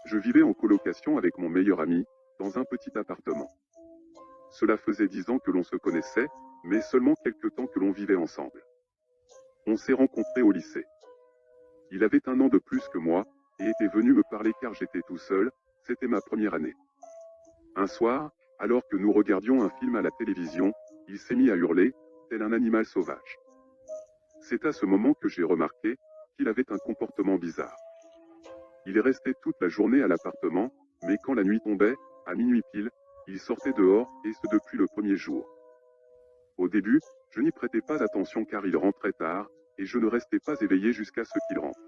Je vivais en colocation avec mon meilleur ami, dans un petit appartement. Cela faisait 10 ans que l'on se connaissait, mais seulement quelque temps que l'on vivait ensemble. On s'est rencontrés au lycée. Il avait 1 an de plus que moi, et était venu me parler car j'étais tout seul, c'était ma première année. Un soir, alors que nous regardions un film à la télévision, il s'est mis à hurler, tel un animal sauvage. C'est à ce moment que j'ai remarqué qu'il avait un comportement bizarre. Il est resté toute la journée à l'appartement, mais quand la nuit tombait, à minuit pile, il sortait dehors, et ce depuis le premier jour. Au début, je n'y prêtais pas attention car il rentrait tard, et je ne restais pas éveillé jusqu'à ce qu'il rentre.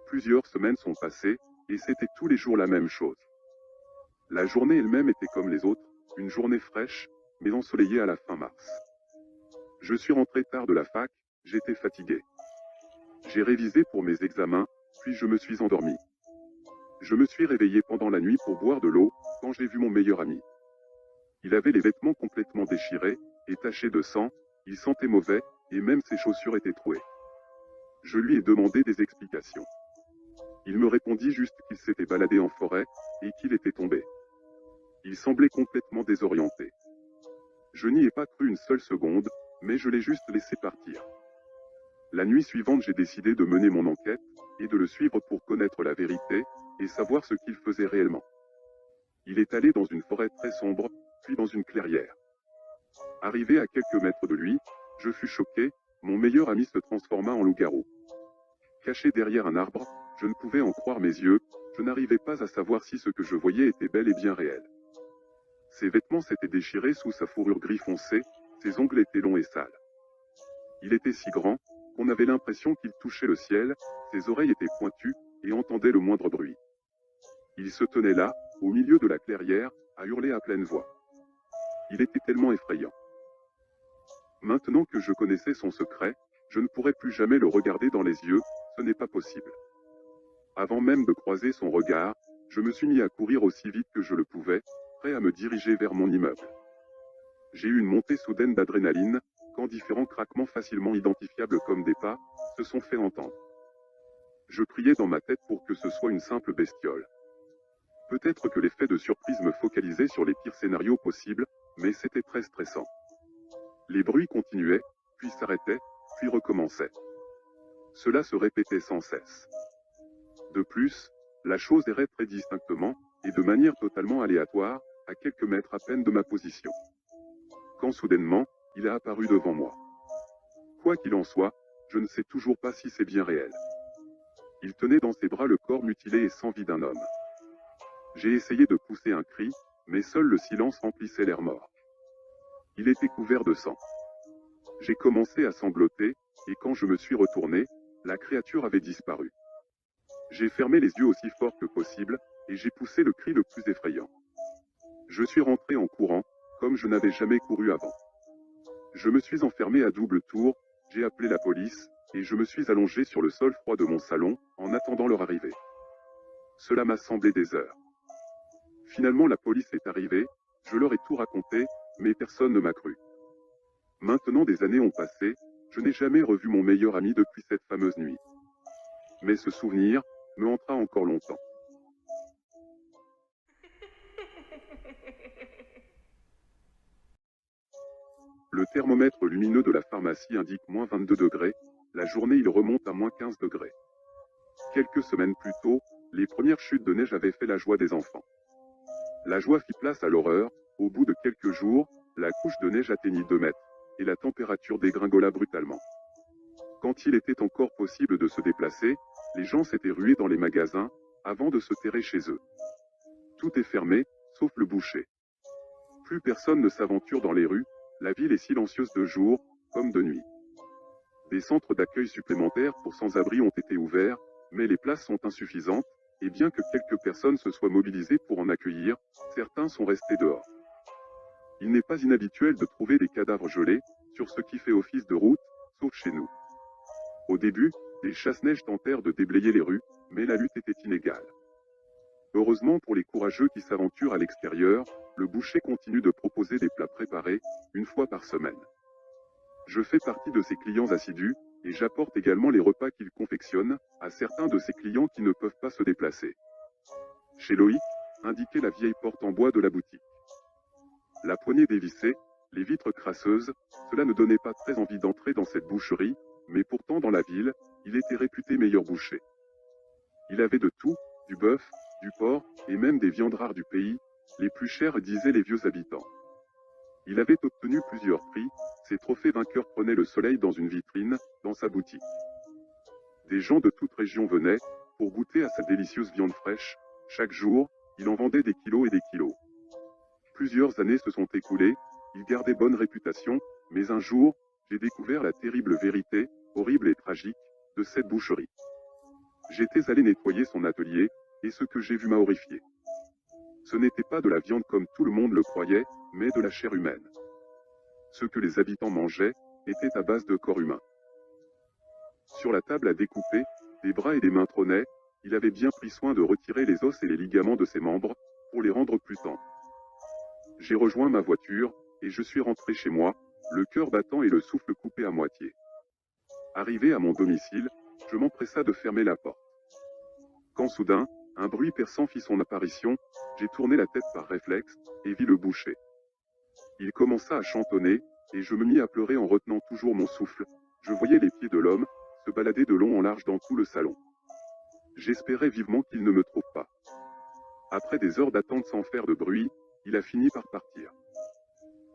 Plusieurs semaines sont passées, et c'était tous les jours la même chose. La journée elle-même était comme les autres, une journée fraîche, mais ensoleillée à la fin mars. Je suis rentré tard de la fac, j'étais fatigué. J'ai révisé pour mes examens, puis je me suis endormi. Je me suis réveillé pendant la nuit pour boire de l'eau, quand j'ai vu mon meilleur ami. Il avait les vêtements complètement déchirés, et tachés de sang, il sentait mauvais, et même ses chaussures étaient trouées. Je lui ai demandé des explications. Il me répondit juste qu'il s'était baladé en forêt, et qu'il était tombé. Il semblait complètement désorienté. Je n'y ai pas cru une seule seconde, mais je l'ai juste laissé partir. La nuit suivante, j'ai décidé de mener mon enquête, et de le suivre pour connaître la vérité, et savoir ce qu'il faisait réellement. Il est allé dans une forêt très sombre, puis dans une clairière. Arrivé à quelques mètres de lui, je fus choqué, mon meilleur ami se transforma en loup-garou. Caché derrière un arbre, je ne pouvais en croire mes yeux, je n'arrivais pas à savoir si ce que je voyais était bel et bien réel. Ses vêtements s'étaient déchirés sous sa fourrure gris foncé, ses ongles étaient longs et sales. Il était si grand, qu'on avait l'impression qu'il touchait le ciel, ses oreilles étaient pointues, et entendait le moindre bruit. Il se tenait là, au milieu de la clairière, à hurler à pleine voix. Il était tellement effrayant. Maintenant que je connaissais son secret, je ne pourrais plus jamais le regarder dans les yeux, ce n'est pas possible. Avant même de croiser son regard, je me suis mis à courir aussi vite que je le pouvais, prêt à me diriger vers mon immeuble. J'ai eu une montée soudaine d'adrénaline, quand différents craquements facilement identifiables comme des pas, se sont fait entendre. Je priais dans ma tête pour que ce soit une simple bestiole. Peut-être que l'effet de surprise me focalisait sur les pires scénarios possibles, mais c'était très stressant. Les bruits continuaient, puis s'arrêtaient, puis recommençaient. Cela se répétait sans cesse. De plus, la chose errait très distinctement, et de manière totalement aléatoire, à quelques mètres à peine de ma position. Quand soudainement, il a apparu devant moi. Quoi qu'il en soit, je ne sais toujours pas si c'est bien réel. Il tenait dans ses bras le corps mutilé et sans vie d'un homme. J'ai essayé de pousser un cri, mais seul le silence remplissait l'air mort. Il était couvert de sang. J'ai commencé à sangloter, et quand je me suis retourné, la créature avait disparu. J'ai fermé les yeux aussi fort que possible, et j'ai poussé le cri le plus effrayant. Je suis rentré en courant, comme je n'avais jamais couru avant. Je me suis enfermé à double tour, j'ai appelé la police, et je me suis allongé sur le sol froid de mon salon, en attendant leur arrivée. Cela m'a semblé des heures. Finalement la police est arrivée, je leur ai tout raconté, mais personne ne m'a cru. Maintenant des années ont passé, je n'ai jamais revu mon meilleur ami depuis cette fameuse nuit. Mais ce souvenir me hantera encore longtemps. Le thermomètre lumineux de la pharmacie indique moins 22 degrés, la journée il remonte à moins 15 degrés. Quelques semaines plus tôt, les premières chutes de neige avaient fait la joie des enfants. La joie fit place à l'horreur, au bout de quelques jours, la couche de neige atteignit 2 mètres, et la température dégringola brutalement. Quand il était encore possible de se déplacer, les gens s'étaient rués dans les magasins, avant de se terrer chez eux. Tout est fermé, sauf le boucher. Plus personne ne s'aventure dans les rues, la ville est silencieuse de jour, comme de nuit. Des centres d'accueil supplémentaires pour sans-abri ont été ouverts, mais les places sont insuffisantes, et bien que quelques personnes se soient mobilisées pour en accueillir, certains sont restés dehors. Il n'est pas inhabituel de trouver des cadavres gelés, sur ce qui fait office de route, sauf chez nous. Au début, des chasse-neige tentèrent de déblayer les rues, mais la lutte était inégale. Heureusement pour les courageux qui s'aventurent à l'extérieur, le boucher continue de proposer des plats préparés, une fois par semaine. Je fais partie de ses clients assidus, et j'apporte également les repas qu'il confectionne, à certains de ses clients qui ne peuvent pas se déplacer. Chez Loïc, indiquait la vieille porte en bois de la boutique. La poignée dévissée, les vitres crasseuses, cela ne donnait pas très envie d'entrer dans cette boucherie, mais pourtant dans la ville, il était réputé meilleur boucher. Il avait de tout, du bœuf, du porc, et même des viandes rares du pays, les plus chères disaient les vieux habitants. Il avait obtenu plusieurs prix, ses trophées vainqueurs prenaient le soleil dans une vitrine, dans sa boutique. Des gens de toute région venaient, pour goûter à sa délicieuse viande fraîche, chaque jour, il en vendait des kilos et des kilos. Plusieurs années se sont écoulées, il gardait bonne réputation, mais un jour, j'ai découvert la terrible vérité, horrible et tragique, de cette boucherie. J'étais allé nettoyer son atelier, et ce que j'ai vu m'a horrifié. Ce n'était pas de la viande comme tout le monde le croyait, mais de la chair humaine. Ce que les habitants mangeaient, était à base de corps humain. Sur la table à découper, des bras et des mains trônaient, il avait bien pris soin de retirer les os et les ligaments de ses membres, pour les rendre plus tendres. J'ai rejoint ma voiture, et je suis rentré chez moi, le cœur battant et le souffle coupé à moitié. Arrivé à mon domicile, je m'empressa de fermer la porte. Quand soudain, un bruit perçant fit son apparition, j'ai tourné la tête par réflexe, et vis le boucher. Il commença à chantonner, et je me mis à pleurer en retenant toujours mon souffle. Je voyais les pieds de l'homme, se balader de long en large dans tout le salon. J'espérais vivement qu'il ne me trouve pas. Après des heures d'attente sans faire de bruit, il a fini par partir.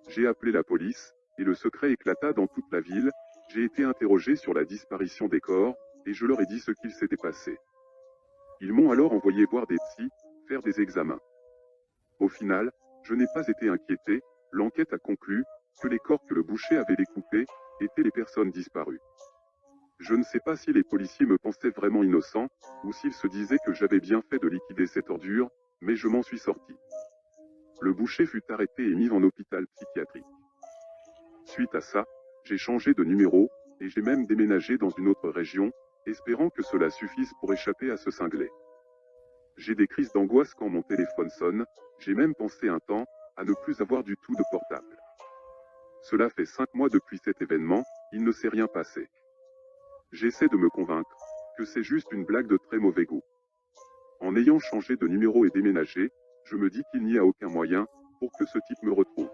J'ai appelé la police, et le secret éclata dans toute la ville. J'ai été interrogé sur la disparition des corps, et je leur ai dit ce qu'il s'était passé. Ils m'ont alors envoyé voir des psys, faire des examens. Au final, je n'ai pas été inquiété, l'enquête a conclu que les corps que le boucher avait découpés étaient les personnes disparues. Je ne sais pas si les policiers me pensaient vraiment innocent, ou s'ils se disaient que j'avais bien fait de liquider cette ordure, mais je m'en suis sorti. Le boucher fut arrêté et mis en hôpital psychiatrique. Suite à ça, j'ai changé de numéro, et j'ai même déménagé dans une autre région, espérant que cela suffise pour échapper à ce cinglé. J'ai des crises d'angoisse quand mon téléphone sonne, j'ai même pensé un temps à ne plus avoir du tout de portable. Cela fait 5 mois depuis cet événement, il ne s'est rien passé. J'essaie de me convaincre que c'est juste une blague de très mauvais goût. En ayant changé de numéro et déménagé, je me dis qu'il n'y a aucun moyen pour que ce type me retrouve.